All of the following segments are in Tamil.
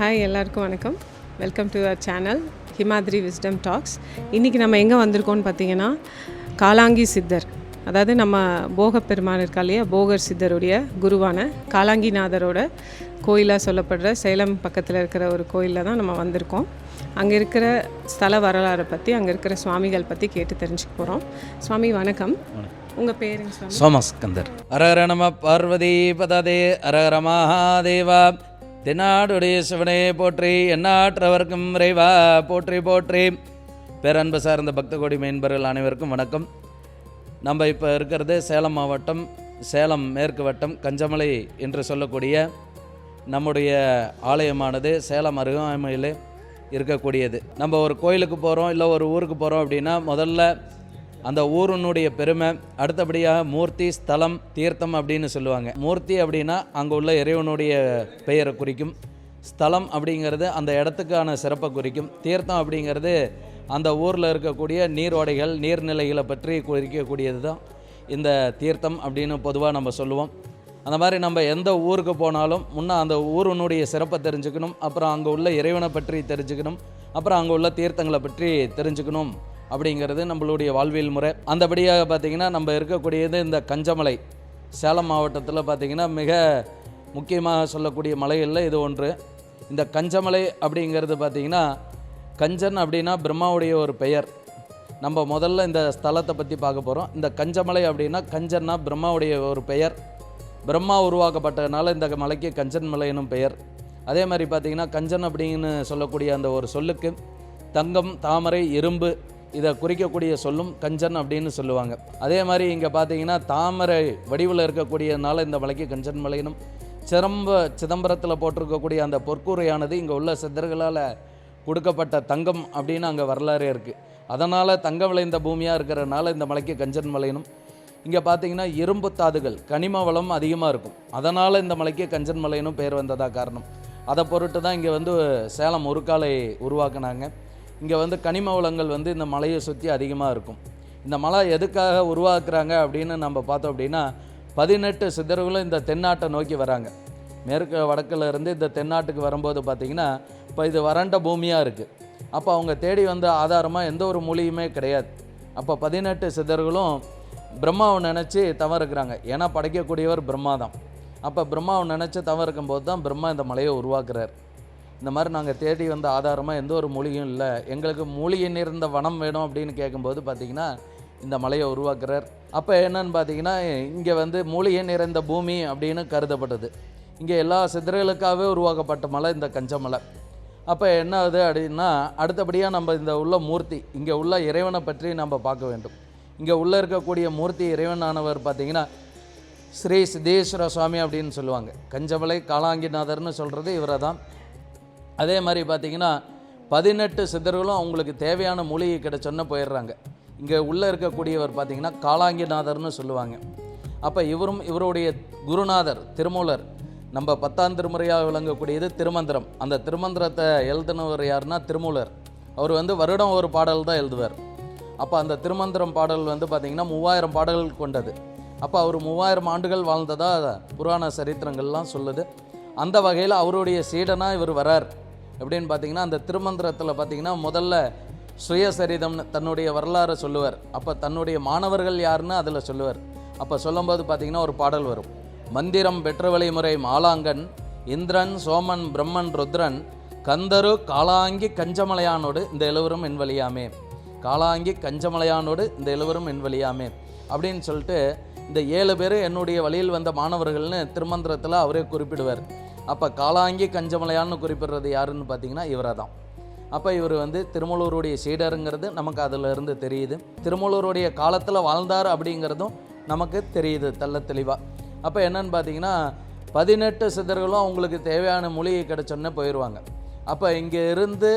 ஹாய், எல்லாருக்கும் வணக்கம். Welcome to our channel Himadri wisdom talks. இன்றைக்கி நம்ம எங்கே வந்திருக்கோம்னு பார்த்தீங்கன்னா, காலாங்கி சித்தர், அதாவது நம்ம போகப்பெருமான் இருக்கா இல்லையா, போகர் சித்தருடைய குருவான காலாங்கிநாதரோட கோயிலாக சொல்லப்படுற சேலம் பக்கத்தில் இருக்கிற ஒரு கோயிலில் தான் நம்ம வந்திருக்கோம். அங்கே இருக்கிற ஸ்தல வரலாறை பற்றி, அங்கே இருக்கிற சுவாமிகள் பற்றி கேட்டு தெரிஞ்சுக்க போகிறோம். சுவாமி வணக்கம், உங்கள் பேருங்க சுவாமி? சோமஸ்கந்தர். அரஹர நம பார்வதி பததே, அரஹர மகாதேவா. தென்னாடுடைய சிவனே போற்றி, எந்நாட்டவர்க்கும் இறைவா போற்றி போற்றி. பேரன்பு சார்ந்த பக்த கோடி மென்பர்கள் அனைவருக்கும் வணக்கம். நம்ம இப்போ இருக்கிறது சேலம் மாவட்டம், சேலம் மேற்கு வட்டம், கஞ்சமலை என்று சொல்லக்கூடிய நம்முடைய ஆலயமானது சேலம் அருகாமையில் இருக்கக்கூடியது. நம்ம ஒரு கோயிலுக்கு போகிறோம், இல்லை ஒரு ஊருக்கு போகிறோம் அப்படின்னா முதல்ல அந்த ஊரினுடைய பெருமை, அடுத்தபடியாக மூர்த்தி, ஸ்தலம், தீர்த்தம் அப்படின்னு சொல்லுவாங்க. மூர்த்தி அப்படின்னா அங்கே உள்ள இறைவனுடைய பெயரை குறிக்கும். ஸ்தலம் அப்படிங்கிறது அந்த இடத்துக்கான சிறப்பை குறிக்கும். தீர்த்தம் அப்படிங்கிறது அந்த ஊரில் இருக்கக்கூடிய நீரோடைகள், நீர்நிலைகளை பற்றி குறிக்கக்கூடியது தான் இந்த தீர்த்தம் அப்படின்னு பொதுவாக நம்ம சொல்லுவோம். அந்த மாதிரி நம்ம எந்த ஊருக்கு போனாலும் முன்னே அந்த ஊரினுடைய சிறப்பை தெரிஞ்சுக்கணும், அப்புறம் அங்கே உள்ள இறைவனை பற்றி தெரிஞ்சுக்கணும், அப்புறம் அங்கே உள்ள தீர்த்தங்களை பற்றி தெரிஞ்சுக்கணும் அப்படிங்கிறது நம்மளுடைய வாழ்வியல் முறை. அந்தபடியாக பார்த்திங்கன்னா நம்ம இருக்கக்கூடியது இந்த கஞ்சமலை, சேலம் மாவட்டத்தில் பார்த்திங்கன்னா மிக முக்கியமாக சொல்லக்கூடிய மலைகளில் இது ஒன்று. இந்த கஞ்சமலை அப்படிங்கிறது பார்த்திங்கன்னா, கஞ்சன் அப்படின்னா பிரம்மாவுடைய ஒரு பெயர். நம்ம முதல்ல இந்த ஸ்தலத்தை பற்றி பார்க்க போகிறோம். இந்த கஞ்சமலை அப்படின்னா, கஞ்சன்னா பிரம்மாவுடைய ஒரு பெயர். பிரம்மா உருவாக்கப்பட்டதுனால இந்த மலைக்கு கஞ்சன் மலை எனும் பெயர். அதே மாதிரி பார்த்திங்கன்னா, கஞ்சன் அப்படின்னு சொல்லக்கூடிய அந்த ஒரு சொல்லுக்கு தங்கம், தாமரை, இரும்பு இதை குறிக்கக்கூடிய சொல்லும் கஞ்சன் அப்படின்னு சொல்லுவாங்க. அதே மாதிரி இங்கே பார்த்தீங்கன்னா தாமரை வடிவில் இருக்கக்கூடியதுனால இந்த மலைக்கு கஞ்சன் மலையினும், சிதம்பரத்தில் போட்டிருக்கக்கூடிய அந்த பொற்கூரையானது இங்கே உள்ள சித்தர்களால் கொடுக்கப்பட்ட தங்கம் அப்படின்னு அங்கே வரலாறே இருக்குது. அதனால் தங்கம் விளைந்த பூமியாக இருக்கிறதுனால இந்த மலைக்கு கஞ்சன் மலையினும், இங்கே பார்த்தீங்கன்னா இரும்பு தாதுகள், கனிம வளம் அதிகமாக இருக்கும், அதனால் இந்த மலைக்கு கஞ்சன் மலையினும் பெயர் வந்ததாக காரணம். அதை பொருட்டு தான் இங்கே சேலம் உருக்காலை உருவாக்குனாங்க. இங்கே கனிம வளங்கள் இந்த மலையை சுற்றி அதிகமாக இருக்கும். இந்த மலை எதுக்காக உருவாக்குறாங்க அப்படின்னு நம்ம பார்த்தோம் அப்படின்னா, 18 சித்தர்களும் இந்த தென்னாட்டை நோக்கி வராங்க. மேற்கு வடக்கில் இருந்து இந்த தென்னாட்டுக்கு வரும்போது பார்த்திங்கன்னா, இப்போ இது வறண்ட பூமியாக இருக்குது. அப்போ அவங்க தேடி வந்த ஆதாரமாக எந்த ஒரு மூலியுமே கிடையாது. அப்போ 18 சித்தர்களும் பிரம்மாவை நினச்சி தவம் இருக்கிறாங்க. ஏன்னா படைக்கக்கூடியவர் பிரம்மா தான். அப்போ பிரம்மாவை நினச்சி தவம் இருக்கும்போது தான் பிரம்மா இந்த மலையை உருவாக்குறார். இந்த மாதிரி நாங்கள் தேடி வந்த ஆதாரமாக எந்த ஒரு மூலிகையும் இல்லை, எங்களுக்கு மூலிகை நிறைந்த வனம் வேணும் அப்படின்னு கேட்கும்போது பார்த்திங்கன்னா இந்த மலையை உருவாக்குறார். அப்போ என்னன்னு பார்த்தீங்கன்னா, இங்கே மூலிகை நிறைந்த பூமி அப்படின்னு கருதப்பட்டது. இங்கே எல்லா சித்தர்களுக்காகவே உருவாக்கப்பட்ட மலை இந்த கஞ்சமலை. அப்போ என்ன ஆகுது அப்படின்னா, அடுத்தபடியாக நம்ம இந்த உள்ள மூர்த்தி, இங்கே உள்ள இறைவனை பற்றி நம்ம பார்க்க வேண்டும். இங்கே உள்ளே இருக்கக்கூடிய மூர்த்தி இறைவனானவர் பார்த்திங்கன்னா ஸ்ரீ சித்தேஸ்வர சுவாமி அப்படின்னு சொல்லுவாங்க. கஞ்சமலை காலாங்கிநாதர்னு சொல்கிறது இவரை தான். அதே மாதிரி பார்த்திங்கன்னா 18 சித்தர்களும் அவங்களுக்கு தேவையான மூலிகை கிடைச்சோன்னு போயிடுறாங்க. இங்கே உள்ளே இருக்கக்கூடியவர் பார்த்திங்கன்னா காலாங்கிநாதர்னு சொல்லுவாங்க. அப்போ இவருடைய குருநாதர் திருமூலர், நம்ம 10ஆம் திருமுறையாக விளங்கக்கூடியது திருமந்திரம். அந்த திருமந்திரத்தை எழுதினவர் யாருன்னா திருமூலர். அவர் வருடம் ஒரு பாடல் தான் எழுதுவார். அப்போ அந்த திருமந்திரம் பாடல் பார்த்திங்கன்னா 3000 பாடல்கள் கொண்டது. அப்போ அவர் 3000 ஆண்டுகள் வாழ்ந்ததாக புராண சரித்திரங்கள்லாம் சொல்லுது. அந்த வகையில் அவருடைய சீடனாக இவர் வரார். எப்படின்னு பார்த்தீங்கன்னா, அந்த திருமந்திரத்தில் பார்த்தீங்கன்னா முதல்ல சுயசரிதம்னு தன்னுடைய வரலாறை சொல்லுவார். அப்போ தன்னுடைய மாணவர்கள் யாருன்னு அதில் சொல்லுவார். அப்போ சொல்லும்போது பார்த்திங்கன்னா ஒரு பாடல் வரும். மந்திரம் பெற்ற வழிமுறை மாலாங்கன், இந்திரன், சோமன், பிரம்மன், ருத்ரன், கந்தரு, காலாங்கி கஞ்சமலையானோடு இந்த எழுவரும் என் வழியாமே. காலாங்கி கஞ்சமலையானோடு இந்த எழுவரும் என் வழியாமே அப்படின்னு சொல்லிட்டு இந்த 7 பேர் என்னுடைய வழியில் வந்த மாணவர்கள்னு திருமந்திரத்தில் அவரே குறிப்பிடுவார். அப்போ காலாங்கி கஞ்சமலையான்னு குறிப்பிடுறது யாருன்னு பார்த்தீங்கன்னா இவரை தான். அப்போ இவர் திருமூலருடைய சீடருங்கிறது நமக்கு அதில் இருந்து தெரியுது. திருமூலருடைய காலத்தில் வாழ்ந்தார் அப்படிங்கிறதும் நமக்கு தெரியுது தெள்ள தெளிவாக. அப்போ என்னன்னு பார்த்தீங்கன்னா 18 சித்தர்களும் அவங்களுக்கு தேவையான மூலிகை கிடைச்சோன்னே போயிடுவாங்க. அப்போ இங்கே இருந்து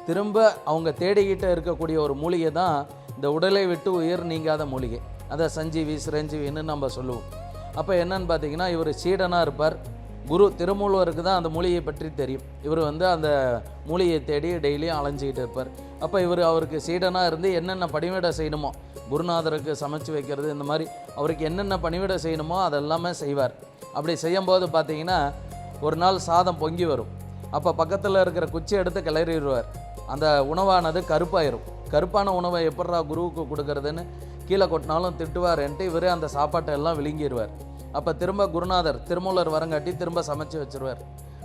திரும்ப அவங்க தேடிக்கிட்டு இருக்கக்கூடிய ஒரு மூலிகை தான் இந்த உடலை விட்டு உயிர் நீங்காத மூலிகை. அதை சஞ்சீவி, சிரஞ்சீவின்னு நம்ம சொல்லுவோம். அப்போ என்னன்னு பார்த்தீங்கன்னா இவர் சீடனாக இருப்பார். குரு திருமூலருக்கு தான் அந்த மூலிகையை பற்றி தெரியும். இவர் அந்த மூலிகையை தேடி டெய்லியும் அலைஞ்சிக்கிட்டு இருப்பார். அப்போ அவருக்கு சீடனாக இருந்து என்னென்ன பணிவிடை செய்யணுமோ, குருநாதருக்கு சமைச்சு வைக்கிறது, இந்த மாதிரி அவருக்கு என்னென்ன பணிவிடை செய்யணுமோ அதெல்லாமே செய்வார். அப்படி செய்யும்போது பார்த்திங்கன்னா ஒரு நாள் சாதம் பொங்கி வரும். அப்போ பக்கத்தில் இருக்கிற குச்சி எடுத்து கிளறிடுவார். அந்த உணவானது கருப்பாயிரும். கருப்பான உணவை எப்பட்றா குருவுக்கு கொடுக்கறதுன்னு கீழே கொட்டினாலும் திட்டுவார்ன்ட்டு இவர் அந்த சாப்பாட்டை எல்லாம் விழுங்கிடுவார். அப்போ திரும்ப குருநாதர் திருமூலர் வரங்காட்டி திரும்ப சமைச்சு வச்சுருவார்.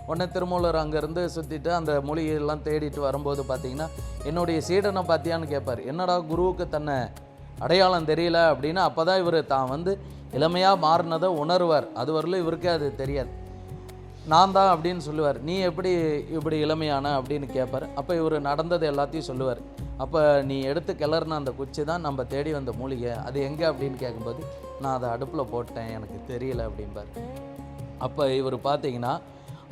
உடனே திருமூலர் அங்கேருந்து சுற்றிட்டு அந்த மூலிகையெல்லாம் தேடிட்டு வரும்போது பார்த்தீங்கன்னா, என்னுடைய சீடனை பார்த்தியான்னு கேட்பார். என்னடா குருவுக்கு தன்னை அடையாளம் தெரியல அப்படின்னு. அப்போ தான் இவர் தான் வந்து இளமையாக மாறினதை உணர்வார். அது வரலும் இவருக்கே அது தெரியாது. நான் தான் அப்படின்னு சொல்லுவார். நீ எப்படி இப்படி இளமையான அப்படின்னு கேட்பார். அப்போ இவர் நடந்தது எல்லாத்தையும் சொல்லுவார். அப்போ நீ எடுத்து கிளறின அந்த குச்சி தான் நம்ம தேடி வந்த மூலிகை, அது எங்கே அப்படின்னு கேட்கும்போது, நான் அதை அடுப்பில் போட்டேன், எனக்கு தெரியல அப்படின்பார். அப்போ இவர் பார்த்தீங்கன்னா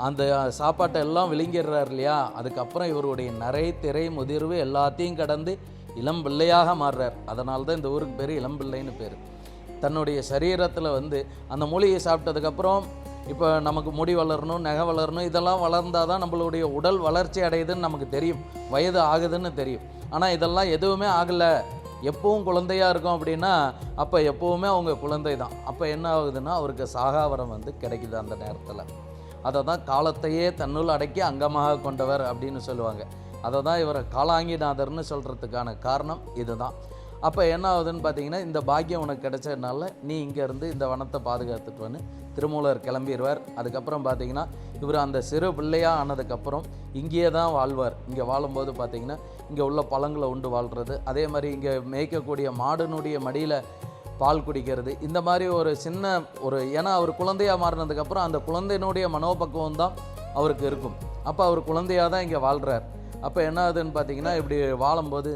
அந்த சாப்பாட்டை எல்லாம் விழுங்கிடுறார் இல்லையா, அதுக்கப்புறம் இவருடைய நிறை திரை முதிர்வு எல்லாத்தையும் கடந்து இளம் பிள்ளையாக மாறுறார். அதனால தான் இந்த ஊருக்கு பேர் இளம்பிள்ளைன்னு பேர். தன்னுடைய சரீரத்தில் வந்து அந்த மூலிகையை சாப்பிட்டதுக்கப்புறம் இப்போ நமக்கு முடி வளரணும், நகை வளரணும், இதெல்லாம் வளர்ந்தால் தான் நம்மளுடைய உடல் வளர்ச்சி அடையுதுன்னு நமக்கு தெரியும், வயது ஆகுதுன்னு தெரியும். ஆனால் இதெல்லாம் எதுவுமே ஆகலை, எப்பவும் குழந்தையாக இருக்கும் அப்படின்னா அப்போ எப்போவுமே அவங்க குழந்தை தான். அப்போ என்ன ஆகுதுன்னா அவருக்கு சாகாவரம் வந்து கிடைக்குது அந்த நேரத்தில். அதை தான் காலத்தையே தன்னுள் அடக்கி அங்கமாக கொண்டவர் அப்படின்னு சொல்லுவாங்க. அதை தான் இவரை காலாங்கிநாதர்னு சொல்கிறதுக்கான காரணம் இதுதான். அப்போ என்ன ஆகுதுன்னு பார்த்தீங்கன்னா, இந்த பாக்கியம் உனக்கு கிடைச்சதுனால நீ இங்கேருந்து இந்த வனத்தை பாதுகாத்துட்டு வந்து திருமூலர் கிளம்பிடுவார். அதுக்கப்புறம் பார்த்தீங்கன்னா இவர் அந்த சிறு பிள்ளையாக ஆனதுக்கப்புறம் இங்கேயே தான் வாழ்வார். இங்கே வாழும்போது பார்த்தீங்கன்னா இங்கே உள்ள பழங்களை உண்டு வாழ்கிறது, அதே மாதிரி இங்கே மேய்க்கக்கூடிய மாடுனுடைய மடியில் பால் குடிக்கிறது, இந்த மாதிரி ஒரு சின்ன ஏன்னா அவர் குழந்தையாக மாறினதுக்கப்புறம் அந்த குழந்தையினுடைய மனோபக்குவம் தான் அவருக்கு இருக்கும். அப்போ அவர் குழந்தையாக தான் இங்கே வாழ்கிறார். அப்போ என்ன ஆகுதுன்னு பார்த்தீங்கன்னா, இப்படி வாழும்போது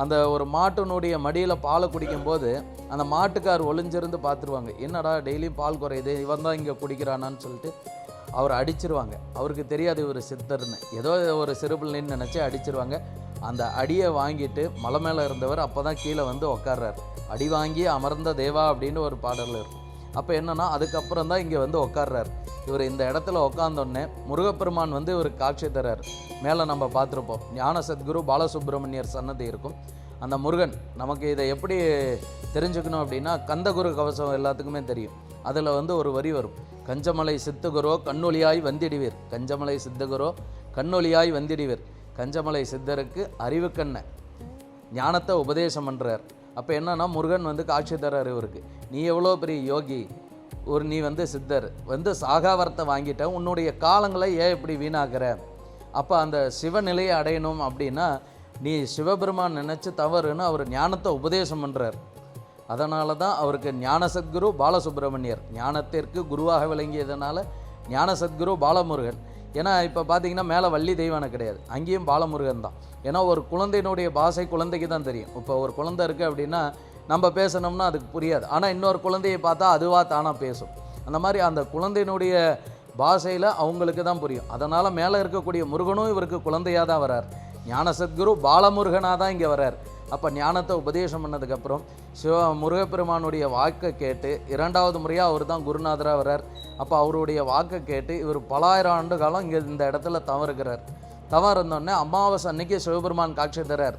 அந்த ஒரு மாட்டினுடைய மடியில் பாலை குடிக்கும்போது அந்த மாட்டுக்கார் ஒளிஞ்சிருந்து பார்த்துருவாங்க. என்னடா டெய்லியும் பால் குறையுது, இவன் தான் இங்கே குடிக்கிறானான்னு சொல்லிட்டு அவரை அடிச்சிருவாங்க. அவருக்கு தெரியாது இவர் சித்தர்னு, ஏதோ ஒரு சிறுபிள்ளைன்னு நினச்சி அடிச்சிருவாங்க. அந்த அடியை வாங்கிட்டு மலை மேலே இருந்தவர் அப்போ தான் கீழே வந்து உட்கார்றார். அடி வாங்கி அமர்ந்த தேவா அப்படின்னு ஒரு பாடலில் இருக்கும். அப்போ என்னென்னா அதுக்கப்புறம் தான் இங்கே வந்து உட்கார்றார். இவர் இந்த இடத்துல உட்காந்தோடனே முருகப்பெருமான் வந்து இவருக்கு காட்சி தர்றார். மேலே நம்ம பார்த்துருப்போம், ஞான சத்குரு பாலசுப்ரமணியர் சன்னதி இருக்கும். அந்த முருகன் நமக்கு இதை எப்படி தெரிஞ்சுக்கணும் அப்படின்னா, கந்தகுரு கவசம் எல்லாத்துக்குமே தெரியும். அதில் வந்து ஒரு வரி வரும், கஞ்சமலை சித்தகுரோ கண்ணொலியாய் வந்திடுவீர். கஞ்சமலை சித்தகுரோ கண்ணொலியாய் வந்திடுவீர். கஞ்சமலை சித்தருக்கு அறிவு கண்ண ஞானத்தை உபதேசம் பண்ணுறார். அப்போ என்னன்னா முருகன் வந்து காட்சி தர்றார் இவருக்கு. நீ எவ்வளோ பெரிய யோகி, நீ வந்து சித்தர், வந்து சாகாவரத்தை வாங்கிட்ட, உன்னுடைய காலங்களை ஏன் இப்படி வீணாகிற? அப்போ அந்த சிவநிலையை அடையணும் அப்படின்னா நீ சிவபெருமான் நினச்சி தவறுன்னு அவர் ஞானத்தை உபதேசம் பண்ணுறார். அதனால தான் அவருக்கு ஞான சத்குரு பாலசுப்ரமணியர், ஞானத்திற்கு குருவாக விளங்கியதுனால ஞான சத்குரு பாலமுருகன். ஏன்னா இப்போ பார்த்தீங்கன்னா மேலே வள்ளி தெய்வானை கிடையாது, அங்கேயும் பாலமுருகன் தான். ஏன்னா ஒரு குழந்தையினுடைய பாஷை குழந்தைக்கு தான் தெரியும். இப்போ ஒரு குழந்தை இருக்குது அப்படின்னா நம்ம பேசணும்னா அதுக்கு புரியாது, ஆனால் இன்னொரு குழந்தையை பார்த்தா அதுவாக தானாக பேசும். அந்த மாதிரி அந்த குழந்தையினுடைய பாஷையில் அவங்களுக்கு தான் புரியும். அதனால் மேலே இருக்கக்கூடிய முருகனும் இவருக்கு குழந்தையாக தான் வரார். ஞான சத்குரு பாலமுருகனாக தான் இங்கே வரார். அப்போ ஞானத்தை உபதேசம் பண்ணதுக்கப்புறம் முருகப்பெருமானுடைய வாக்கை கேட்டு இரண்டாவது முறையாக அவர் தான் குருநாதராக வரார். அப்போ அவருடைய வாக்கை கேட்டு இவர் பலாயிரம் ஆண்டு காலம் இங்கே இந்த இடத்துல தவம் இருக்கிறார். தவம் இருந்தோடனே அமாவாசை அன்னைக்கு சிவபெருமான் காட்சி தர்றார்.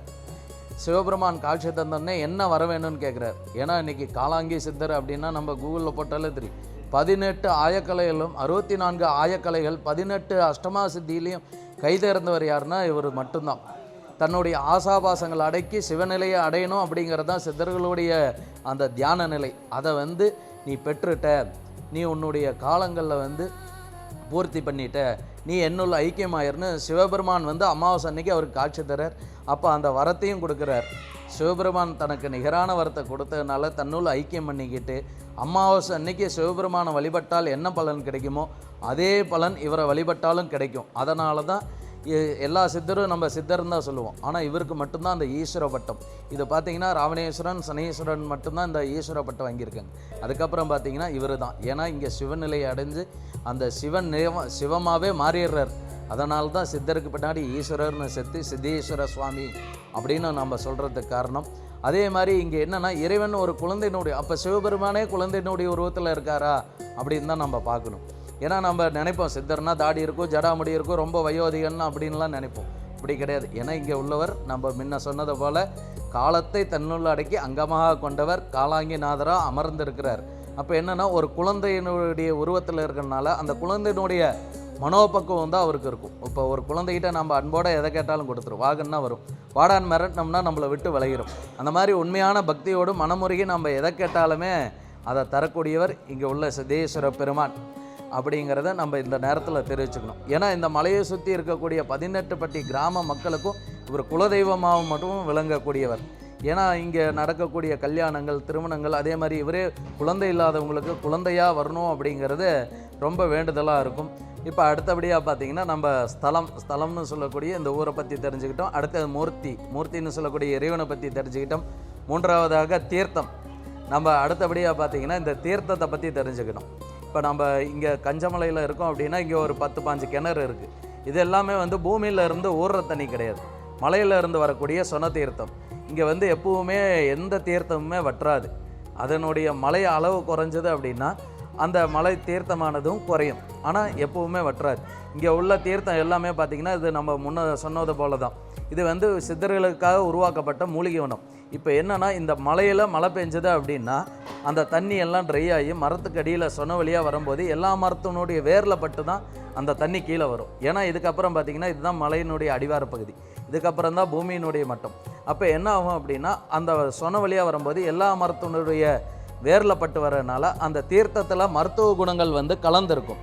சிவபெருமான் காட்சி தந்தோடனே என்ன வர வேணும்னு கேட்குறார். ஏன்னா இன்றைக்கி காலாங்கி சித்தர் அப்படின்னா நம்ம கூகுளில் போட்டாலே தெரியும். 18 ஆயக்கலைகளும் 64 ஆயக்கலைகள் 18 அஷ்டமா சித்தியிலையும் கைதேர்ந்தவர் யாருன்னா இவர் மட்டும்தான். தன்னுடைய ஆசாபாசங்களை அடக்கி சிவநிலையை அடையணும் அப்படிங்கிறது தான் சித்தர்களுடைய அந்த தியான நிலை. அதை வந்து நீ பெற்றுட்ட, நீ உன்னுடைய காலங்களில் வந்து பூர்த்தி பண்ணிட்ட, நீ என்னுள்ள ஐக்கியமாயிருன்னு சிவபெருமான் வந்து அமாவாசை அன்னைக்கு அவருக்கு காட்சி தரார். அப்போ அந்த வரத்தையும் கொடுக்குறார். சிவபெருமான் தனக்கு நிகரான வரத்தை கொடுத்ததுனால தன்னுள் ஐக்கியம் பண்ணிக்கிட்டு அமாவாசை அன்னைக்கு சிவபெருமானை வழிபட்டால் என்ன பலன் கிடைக்குமோ அதே பலன் இவரை வழிபட்டாலும் கிடைக்கும். அதனால தான் எல்லா சித்தரும் நம்ம சித்தர்னு தான் சொல்லுவோம், ஆனால் இவருக்கு மட்டும்தான் அந்த ஈஸ்வர பட்டம். இது பார்த்தீங்கன்னா ராவணேஸ்வரன் சனீஸ்வரன் மட்டும்தான் இந்த ஈஸ்வர பட்டம் வாங்கியிருக்காங்க. அதுக்கப்புறம் பார்த்தீங்கன்னா இவர் தான். ஏன்னா இங்கே சிவநிலையை அடைஞ்சு அந்த சிவமாகவே மாறிடுறார். அதனால தான் சித்தருக்கு பின்னாடி ஈஸ்வரர்னு செத்து சித்தேஸ்வர சுவாமி அப்படின்னு நம்ம சொல்கிறதுக்கு காரணம். அதே மாதிரி இங்கே என்னென்னா இறைவன் ஒரு குழந்தையினுடைய, அப்போ சிவபெருமானே குழந்தையினுடைய உருவத்தில் இருக்காரா அப்படின்னு தான் நம்ம பார்க்கணும். ஏன்னா நம்ம நினைப்போம் சித்தர்னா தாடி இருக்கும், ஜடாமுடி இருக்கும், ரொம்ப வயோதிகன் அப்படின்லாம் நினைப்போம். அப்படி கிடையாது. ஏன்னா இங்கே உள்ளவர் நம்ம முன்ன சொன்னதை போல் காலத்தை தன்னுள்ள அடக்கி அங்கமாக கொண்டவர், காலாங்கிநாதராக அமர்ந்திருக்கிறார். அப்போ என்னென்னா ஒரு குழந்தையினுடைய உருவத்தில் இருக்கிறனால அந்த குழந்தையினுடைய மனோபக்குவம் தான் அவருக்கு இருக்கும். இப்போ ஒரு குழந்தைகிட்ட நம்ம அன்போட எதை கேட்டாலும் கொடுத்துரும், வாகன்னா வரும், வாடான்னு மிரட்டினோம்னா நம்மளை விட்டு விலகிடும். அந்த மாதிரி உண்மையான பக்தியோடு மனமுருகி நம்ம எதை கேட்டாலுமே அதை தரக்கூடியவர் இங்கே உள்ள சித்தேஸ்வர பெருமான் அப்படிங்கிறத நம்ம இந்த நேரத்தில் தெரிவிச்சுக்கணும். ஏன்னா இந்த மலையை சுற்றி இருக்கக்கூடிய 18 பட்டி கிராம மக்களுக்கும் இவர் குலதெய்வமாக மட்டும் விளங்கக்கூடியவர். ஏன்னா இங்கே நடக்கக்கூடிய கல்யாணங்கள், திருமணங்கள், அதே மாதிரி இவரே குழந்தை இல்லாதவங்களுக்கு குழந்தையாக வரணும் அப்படிங்கிறது ரொம்ப வேண்டுதலாக இருக்கும். இப்போ அடுத்தபடியாக பார்த்திங்கன்னா நம்ம ஸ்தலம்னு சொல்லக்கூடிய இந்த ஊரை பற்றி தெரிஞ்சுக்கிட்டோம். அடுத்தது மூர்த்தின்னு சொல்லக்கூடிய இறைவனை பற்றி தெரிஞ்சுக்கிட்டோம். மூன்றாவதாக தீர்த்தம். நம்ம அடுத்தபடியாக பார்த்திங்கன்னா இந்த தீர்த்தத்தை பற்றி தெரிஞ்சுக்கணும். இப்போ நம்ம இங்கே கஞ்சமலையில் இருக்கோம் அப்படின்னா இங்கே ஒரு 10-15 கிணறு இருக்குது. இது எல்லாமே வந்து பூமியில் இருந்து ஊறுற தண்ணி கிடையாது, மலையில் இருந்து வரக்கூடிய சொன தீர்த்தம். இங்கே வந்து எப்பவுமே எந்த தீர்த்தமுமே வற்றாது. அதனுடைய மலை அளவு குறைஞ்சது அப்படின்னா அந்த மலை தீர்த்தமானதும் குறையும், ஆனால் எப்பவுமே வற்றாது. இங்கே உள்ள தீர்த்தம் எல்லாமே பார்த்திங்கன்னா இது நம்ம முன்ன சொன்னது போல தான். இது வந்து சித்தர்களுக்காக உருவாக்கப்பட்ட மூலிகை வனம். இப்போ என்னென்னா இந்த மலையில் மழை பெஞ்சது அப்படின்னா அந்த தண்ணி எல்லாம் ட்ரை ஆகி மரத்துக்கு அடியில் சொன்ன வழியாக வரும்போது எல்லா மரத்தினுடைய வேரில் பட்டு தான் அந்த தண்ணி கீழே வரும். ஏன்னா இதுக்கப்புறம் பார்த்திங்கன்னா இதுதான் மலையினுடைய அடிவார பகுதி, இதுக்கப்புறம் தான் பூமியினுடைய மட்டம். அப்போ என்ன ஆகும் அப்படின்னா அந்த சொன்ன வழியாக வரும்போது எல்லா மரத்தினுடைய வேரில் பட்டு வரனால அந்த தீர்த்தத்தில் மருத்துவ குணங்கள் வந்து கலந்துருக்கும்.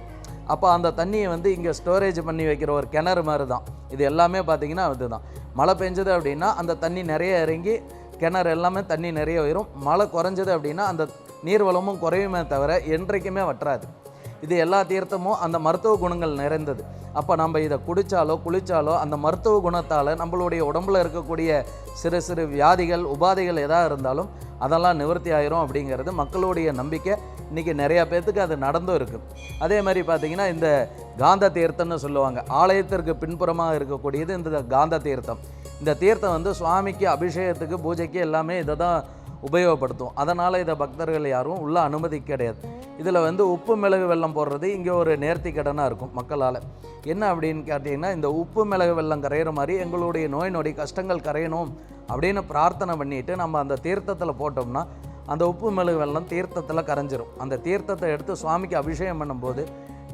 அப்போ அந்த தண்ணியை வந்து இங்கே ஸ்டோரேஜ் பண்ணி வைக்கிற ஒரு கிணறு மாதிரி தான் இது எல்லாமே. பார்த்திங்கன்னா அதுதான் மழை பெஞ்சது அப்படின்னா அந்த தண்ணி நிறைய இறங்கி கிணறு எல்லாமே தண்ணி நிறைய வரும். மழை குறைஞ்சது அப்படின்னா அந்த நீர்வளமும் குறையுமே தவிர என்றைக்குமே வற்றாது. இது எல்லா தீர்த்தமும் அந்த மருத்துவ குணங்கள் நிறைந்தது. அப்போ நம்ம இதை குடித்தாலோ குளித்தாலோ அந்த மருத்துவ குணத்தால் நம்மளுடைய உடம்பில் இருக்கக்கூடிய சிறு சிறு வியாதிகள் உபாதைகள் எதாக இருந்தாலும் அதெல்லாம் நிவர்த்தி ஆயிரும் அப்படிங்கிறது மக்களுடைய நம்பிக்கை. இன்றைக்கி நிறையா பேர்த்துக்கு அது நடந்தும் இருக்குது. அதே மாதிரி பார்த்திங்கன்னா இந்த காந்த தீர்த்தம்னு சொல்லுவாங்க. ஆலயத்திற்கு பின்புறமாக இருக்கக்கூடியது இந்த காந்த தீர்த்தம். இந்த தீர்த்தம் வந்து சுவாமிக்கு அபிஷேகத்துக்கு பூஜைக்கு எல்லாமே இதை தான் உபயோகப்படுத்தும். அதனால் இதை பக்தர்கள் யாரும் உள்ள அனுமதி கிடையாது. இதில் வந்து உப்பு மிளகு வெல்லம் போடுறது இங்கே ஒரு நேர்த்தி கடனாக இருக்கும் மக்களால். என்ன அப்படின்னு கேட்டிங்கன்னா இந்த உப்பு மிளகு வெல்லம் கரையிற மாதிரி எங்களுடைய நோய் நொடி கஷ்டங்கள் கரையணும் அப்படின்னு பிரார்த்தனை பண்ணிவிட்டு நம்ம அந்த தீர்த்தத்தில் போட்டோம்னா அந்த உப்பு மிளகு வெல்லம் தீர்த்தத்தில் கரைஞ்சிரும். அந்த தீர்த்தத்தை எடுத்து சுவாமிக்கு அபிஷேகம் பண்ணும்போது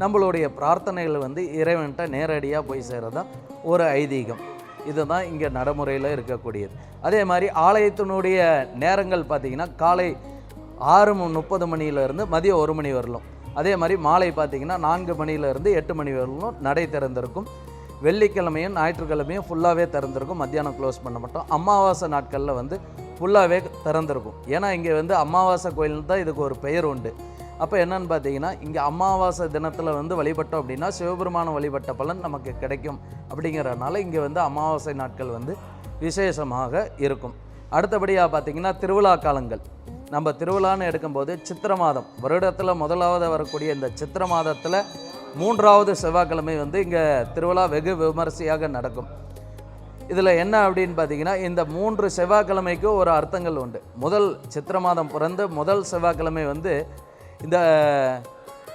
நம்மளுடைய பிரார்த்தனைகள் வந்து இறைவன்கிட்ட நேரடியாக போய் சேரதா ஒரு ஐதீகம். இதுதான் இங்கே நடைமுறையில் இருக்கக்கூடியது. அதே மாதிரி ஆலயத்தினுடைய நேரங்கள் பார்த்திங்கன்னா காலை 6:30 மணியிலேருந்து மதியம் 1 மணி வரலும். அதே மாதிரி மாலை பார்த்திங்கன்னா 4 மணியிலேருந்து 8 மணி வரலும் நடை திறந்திருக்கும். வெள்ளிக்கிழமையும் ஞாயிற்றுக்கிழமையும் ஃபுல்லாகவே திறந்திருக்கும், மத்தியானம் க்ளோஸ் பண்ண மாட்டோம். அமாவாசை நாட்களில் வந்து ஃபுல்லாகவே திறந்திருக்கும். ஏன்னா இங்கே வந்து அமாவாசை கோயில் தான் இதுக்கு ஒரு பெயர் உண்டு. அப்போ என்னென்னு பார்த்தீங்கன்னா இங்கே அமாவாசை தினத்தில் வந்து வழிபட்டோம் அப்படின்னா சிவபெருமான வழிபட்ட பலன் நமக்கு கிடைக்கும். அப்படிங்கிறதுனால இங்கே வந்து அமாவாசை நாட்கள் வந்து விசேஷமாக இருக்கும். அடுத்தபடியாக பார்த்திங்கன்னா திருவிழா காலங்கள். நம்ம திருவிழான்னு எடுக்கும்போது சித்திரை மாதம் வருடத்தில் முதலாவது வரக்கூடிய இந்த சித்திரை மாதத்தில் 3வது செவ்வாய்க்கிழமை வந்து இங்கே திருவிழா வெகு விமரிசையாக நடக்கும். இதில் என்ன அப்படின்னு பார்த்தீங்கன்னா இந்த 3 செவ்வாய்க்கிழமைக்கு ஒரு அர்த்தங்கள் உண்டு. முதல் சித்திரை மாதம் பிறந்து முதல் செவ்வாய்க்கிழமை வந்து இந்த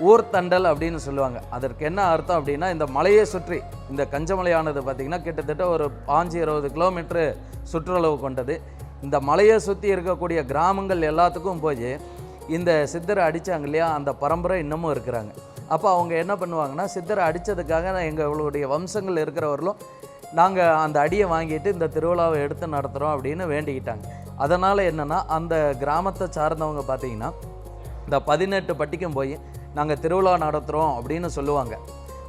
ஊர்த்தண்டல் அப்படின்னு சொல்லுவாங்க. அதற்கு என்ன அர்த்தம் அப்படின்னா இந்த மலையை சுற்றி இந்த கஞ்சமலையானது பார்த்திங்கன்னா கிட்டத்தட்ட ஒரு 5-20 கிலோமீட்டரு சுற்றளவு கொண்டது. இந்த மலையை சுற்றி இருக்கக்கூடிய கிராமங்கள் எல்லாத்துக்கும் போய் இந்த சித்தரை அடித்தாங்க இல்லையா, அந்த பரம்பரை இன்னமும் இருக்கிறாங்க. அப்போ அவங்க என்ன பண்ணுவாங்கன்னா சித்தரை அடித்ததுக்காக எங்களுடைய வம்சங்கள் இருக்கிறவர்களும் நாங்கள் அந்த அடியை வாங்கிட்டு இந்த திருவிழாவை எடுத்து நடத்துகிறோம் அப்படின்னு வேண்டிக்கிட்டாங்க. அதனால் என்னென்னா அந்த கிராமத்தை சார்ந்தவங்க பார்த்திங்கன்னா இந்த 18 பட்டிக்கும் போய் நாங்கள் திருவிழா நடத்துகிறோம் அப்படின்னு சொல்லுவாங்க.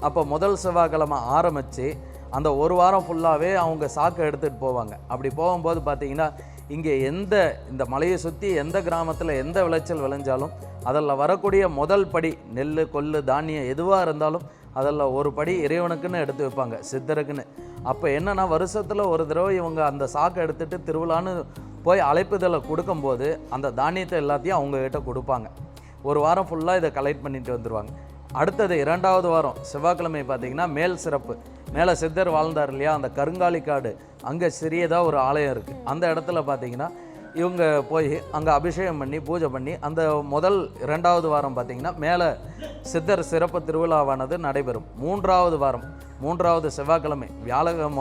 அப்போ முதல் செவ்வாய்க்கிழமை ஆரம்பித்து அந்த ஒரு வாரம் ஃபுல்லாகவே அவங்க சாக்கை எடுத்துகிட்டு போவாங்க. அப்படி போகும்போது பார்த்திங்கன்னா இங்கே இந்த மலையை சுற்றி எந்த கிராமத்தில் எந்த விளைச்சல் விளைஞ்சாலும் அதில் வரக்கூடிய முதல் படி நெல் கொள்ளு தானியம் எதுவாக இருந்தாலும் அதில் ஒரு படி இறைவனுக்குன்னு எடுத்து வைப்பாங்க, சித்தருக்குன்னு. அப்போ என்னென்னா வருஷத்தில் ஒரு தடவை இவங்க அந்த சாக்கை எடுத்துகிட்டு திருவிழான்னு போய் அழைப்புதலை கொடுக்கும்போது அந்த தானியத்தை எல்லாத்தையும் அவங்கக்கிட்ட கொடுப்பாங்க. ஒரு வாரம் ஃபுல்லாக இதை கலெக்ட் பண்ணிட்டு வந்துடுவாங்க. அடுத்தது 2வது வாரம் செவ்வாய்க்கிழமை பார்த்திங்கன்னா மேல் சிறப்பு. மேலே சித்தர் வாழ்ந்தார் இல்லையா, அந்த கருங்காலிக்காடு அங்கே சிறியதாக ஒரு ஆலயம் இருக்குது. அந்த இடத்துல பார்த்திங்கன்னா இவங்க போய் அங்கே அபிஷேகம் பண்ணி பூஜை பண்ணி அந்த முதல் 2வது வாரம் பார்த்திங்கன்னா மேலே சித்தர் சிறப்பு திருவிழாவானது நடைபெறும். 3வது வாரம் 3வது செவ்வாய்க்கிழமை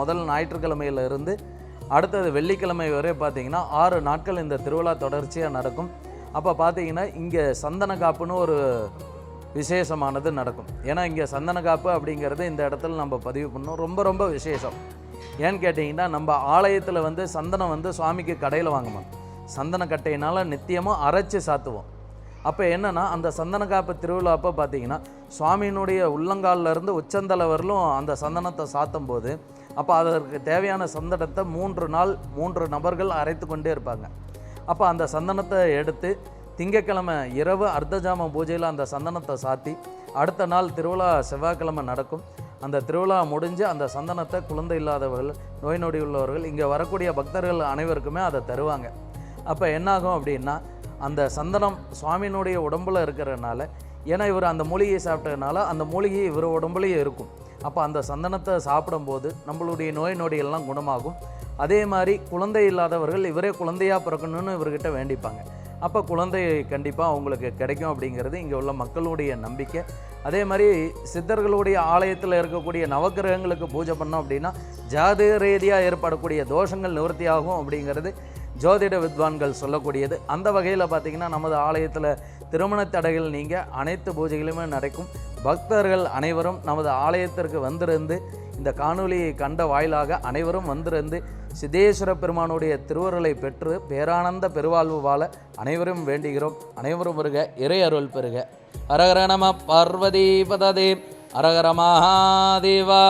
முதல் ஞாயிற்றுக்கிழமையிலிருந்து அடுத்தது வெள்ளிக்கிழமை வரை பார்த்திங்கன்னா 6 நாட்கள் இந்த திருவிழா தொடர்ச்சியாக நடக்கும். அப்போ பார்த்திங்கன்னா இங்கே சந்தன காப்புன்னு ஒரு விசேஷமானது நடக்கும். ஏன்னா இங்கே சந்தன காப்பு அப்படிங்கிறது இந்த இடத்துல நம்ம பதிவு பண்ணோம், ரொம்ப ரொம்ப விசேஷம். ஏன்னு கேட்டிங்கன்னா, நம்ம ஆலயத்தில் வந்து சந்தனம் வந்து சுவாமிக்கு கடையில் வாங்க மாட்டோம், சந்தன கட்டையினால் நித்தியமாக அரைச்சி சாத்துவோம். அப்போ என்னென்னா, அந்த சந்தன காப்பு திருவிழா அப்போ பார்த்தீங்கன்னா சுவாமியினுடைய உள்ளங்காலிலேருந்து உச்சந்தலை வரலும் அந்த சந்தனத்தை சாத்தும் போது, அப்போ அதற்கு தேவையான சந்தனத்தை 3 நாள் 3 நபர்கள் அரைத்து கொண்டே இருப்பாங்க. அப்போ அந்த சந்தனத்தை எடுத்து திங்கக்கிழமை இரவு அர்த்தஜாம பூஜையில் அந்த சந்தனத்தை சாத்தி, அடுத்த நாள் திருவிழா செவ்வாய்க்கிழமை நடக்கும். அந்த திருவிழா முடிஞ்சு அந்த சந்தனத்தை குழந்தை இல்லாதவர்கள், நோய் நொடி உள்ளவர்கள், இங்கே வரக்கூடிய பக்தர்கள் அனைவருக்குமே அதை தருவாங்க. அப்போ என்னாகும் அப்படின்னா, அந்த சந்தனம் சுவாமியினுடைய உடம்புல இருக்கிறதுனால, ஏன்னா இவர் அந்த மூலிகையை சாப்பிட்டதுனால அந்த மூலிகை இவர் உடம்புலேயே இருக்கும். அப்போ அந்த சந்தனத்தை சாப்பிடும்போது நம்மளுடைய நோய் நொடிகள்லாம் குணமாகும். அதே மாதிரி குழந்தை இல்லாதவர்கள் இவரே குழந்தையாக பிறக்கணும்னு இவர்கிட்ட வேண்டிப்பாங்க. அப்போ குழந்தை கண்டிப்பாக அவங்களுக்கு கிடைக்கும் அப்படிங்கிறது இங்கே உள்ள மக்களுடைய நம்பிக்கை. அதே மாதிரி சித்தர்களுடைய ஆலயத்தில் இருக்கக்கூடிய நவக்கிரகங்களுக்கு பூஜை பண்ணோம் அப்படின்னா ஜாதக ரீதியாக ஏற்படக்கூடிய தோஷங்கள் நிவர்த்தி ஆகும் அப்படிங்கிறது ஜோதிட வித்வான்கள் சொல்லக்கூடியது. அந்த வகையில் பார்த்திங்கன்னா, நமது ஆலயத்தில் திருமண தடைகள் நீங்க அனைத்து பூஜைகளுமே நடக்கும். பக்தர்கள் அனைவரும் நமது ஆலயத்திற்கு வந்திருந்து இந்த காணொலியை கண்ட வாயிலாக அனைவரும் வந்திருந்து சித்தேஸ்வர பெருமானுடைய திருவருளை பெற்று பேரானந்த பெருவாழ்வு வாழ அனைவரும் வேண்டுகிறோம். அனைவரும் வருக, இறை அருள் பெறுக. ஹரஹர நம பார்வதி பததே, ஹரஹர மகாதேவா.